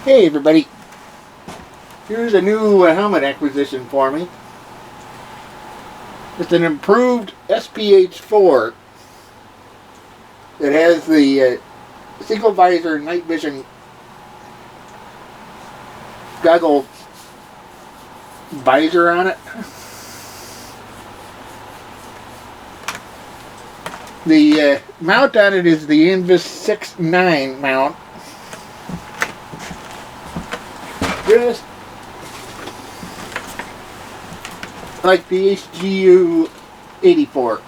Hey everybody, here's a new helmet acquisition for me. It's an improved SPH-4 that has the single visor night vision goggle visor on it. The mount on it is the Anvis 6.9 mount. Just like the HGU 84.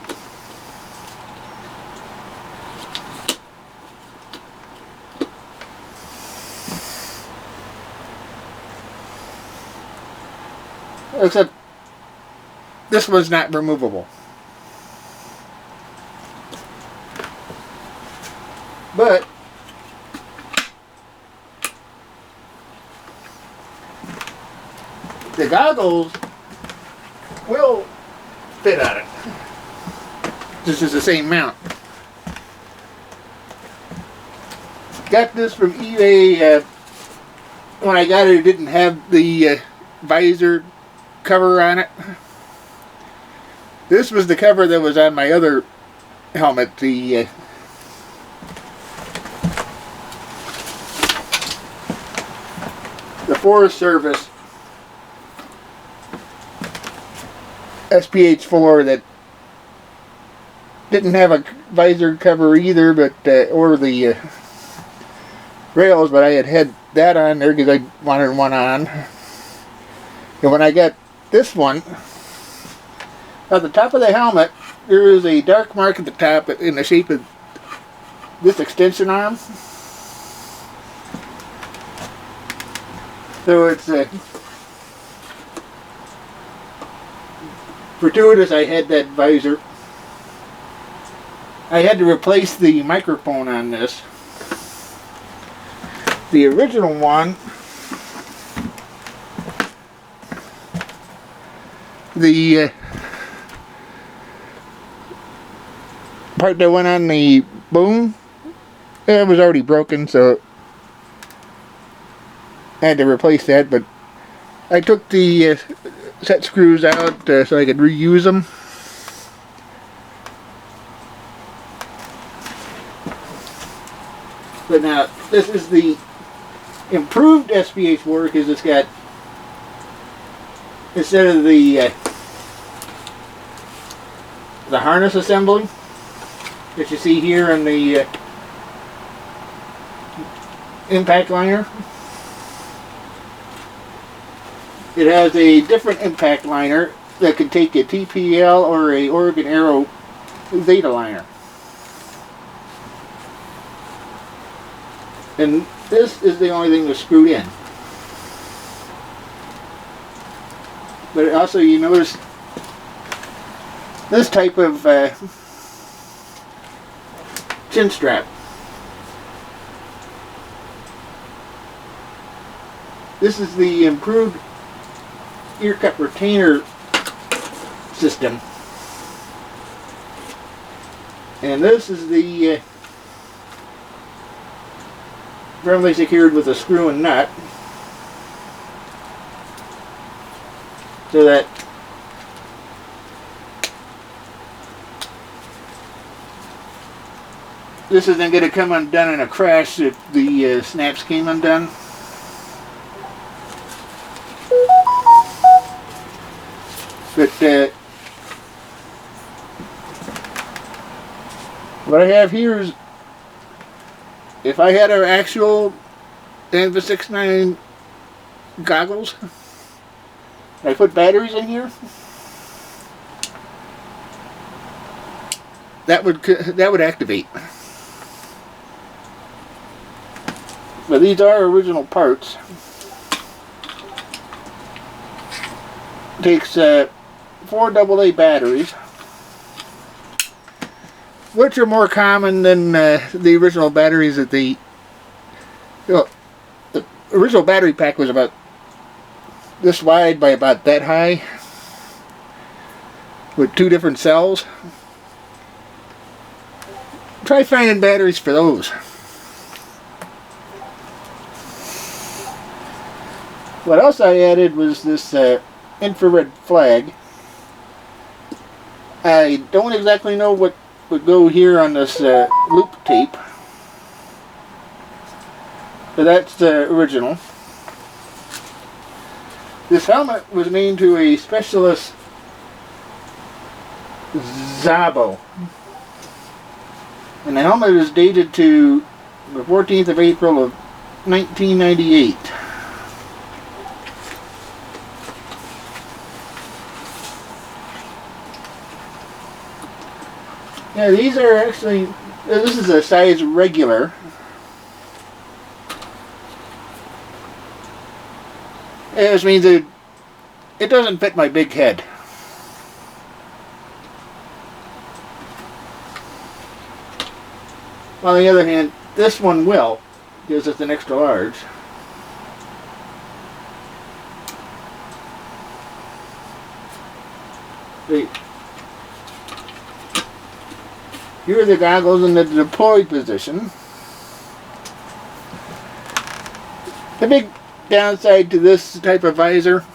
Except this was not removable. But the goggles will fit on it. This is the same mount. Got this from eBay. When I got it, it didn't have the visor cover on it. This was the cover that was on my other helmet, the Forest Service SPH-4 that didn't have a visor cover either, but or the rails, but I had that on there because I wanted one on. And when I got this one, at the top of the helmet, there is a dark mark at the top in the shape of this extension arm. So it's fortuitous I had that visor. I had to replace the microphone on this. The original one, the part that went on the boom, it was already broken, so I had to replace that, but I took the set screws out so I could reuse them. But now, this is the improved SPH-4 because it's got, instead of the harness assembly that you see here in the impact liner, it has a different impact liner that can take a TPL or a Oregon Aero Zeta liner. And this is the only thing that's screwed in. But also you notice this type of chin strap. This is the improved ear cup retainer system, and this is the firmly secured with a screw and nut, so that this isn't going to come undone in a crash if the snaps came undone. But what I have here is, if I had our actual Anvis 6.9 goggles, I put batteries in here, that would activate. But these are original parts. It takes 4 AA batteries, which are more common than the original batteries that the original battery pack was about this wide by about that high with 2 different cells. Try finding batteries for those. What else I added was this infrared flag. I don't exactly know what would go here on this loop tape, but that's the original. This helmet was named to a specialist Zabo, and the helmet is dated to the 14th of April of 1998. Yeah, these are actually, this is a size regular. This means it doesn't fit my big head. On the other hand, this one will, because it's an extra large. Wait. Here are the goggles in the deployed position. The big downside to this type of visor,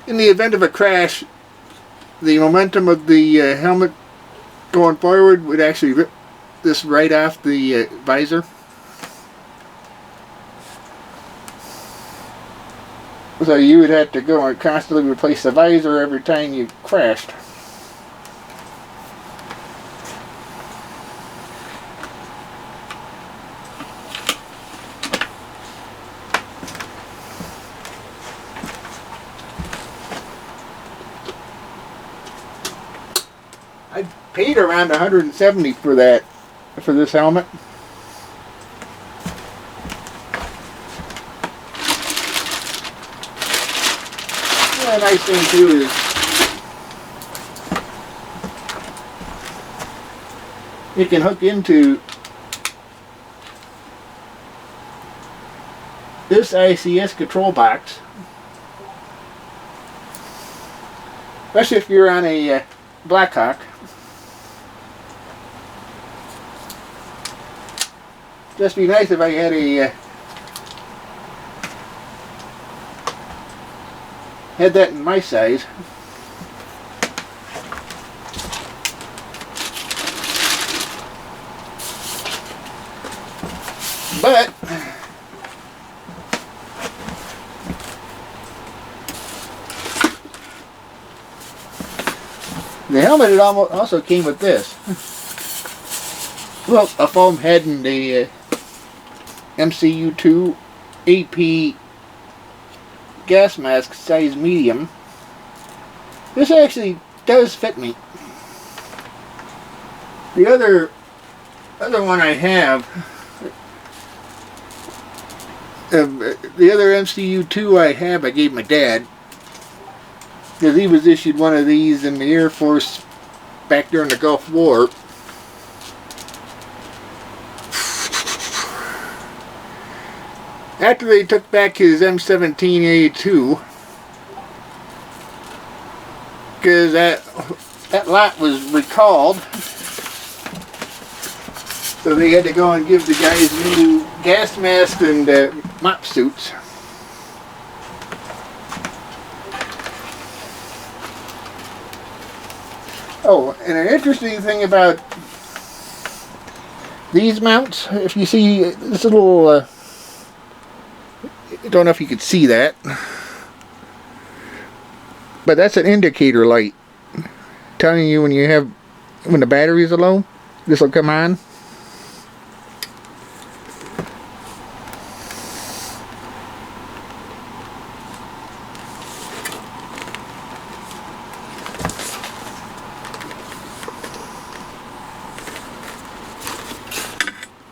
in the event of a crash, the momentum of the helmet going forward would actually rip this right off the visor. So you would have to go and constantly replace the visor every time you crashed. I paid around $170 for this helmet. The nice thing too is you can hook into this ICS control box, especially if you're on a Blackhawk. Just be nice if I had had that in my size. But the helmet also came with this. Well, a foam head and a MCU2 AP gas mask size medium. This actually does fit me. The other one I have, the other MCU2 I have, I gave my dad because he was issued one of these in the Air Force back during the Gulf War. After they took back his M17A2, because that lot was recalled, so they had to go and give the guys new gas masks and mop suits. Oh, and an interesting thing about these mounts, if you see this little I don't know if you could see that, but that's an indicator light telling you when the batteries are low, this will come on.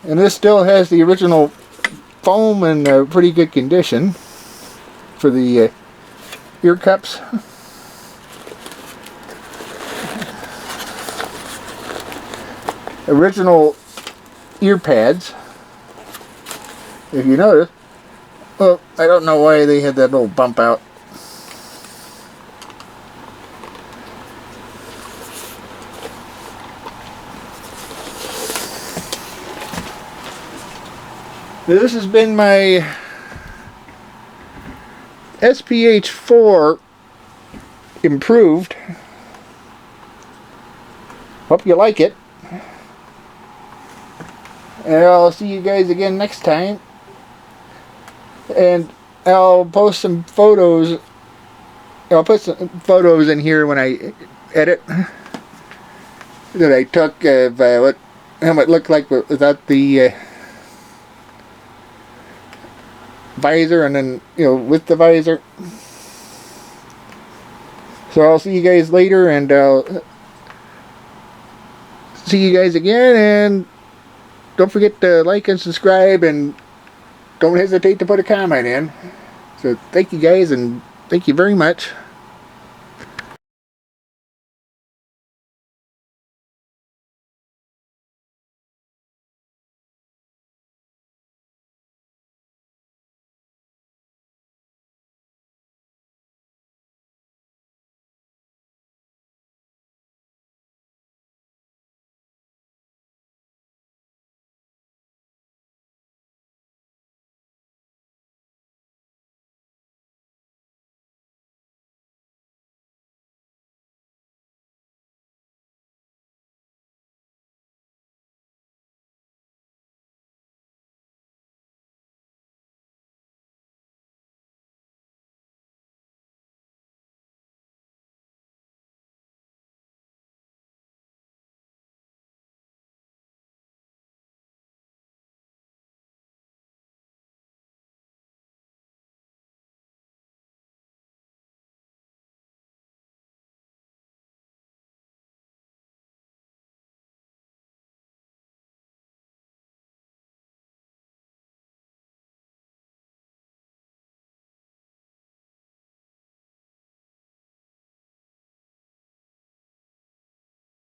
And this still has the original foam in pretty good condition for the ear cups. Original ear pads. If you notice, well, I don't know why they had that little bump out. This has been my SPH-4 improved. Hope you like it. And I'll see you guys again next time. And I'll post some photos. I'll put some photos in here when I edit that I took of how it looked like without the visor, and then with the visor. So I'll see you guys later, and I'll see you guys again. And don't forget to like and subscribe, and don't hesitate to put a comment in. So thank you guys, and thank you very much.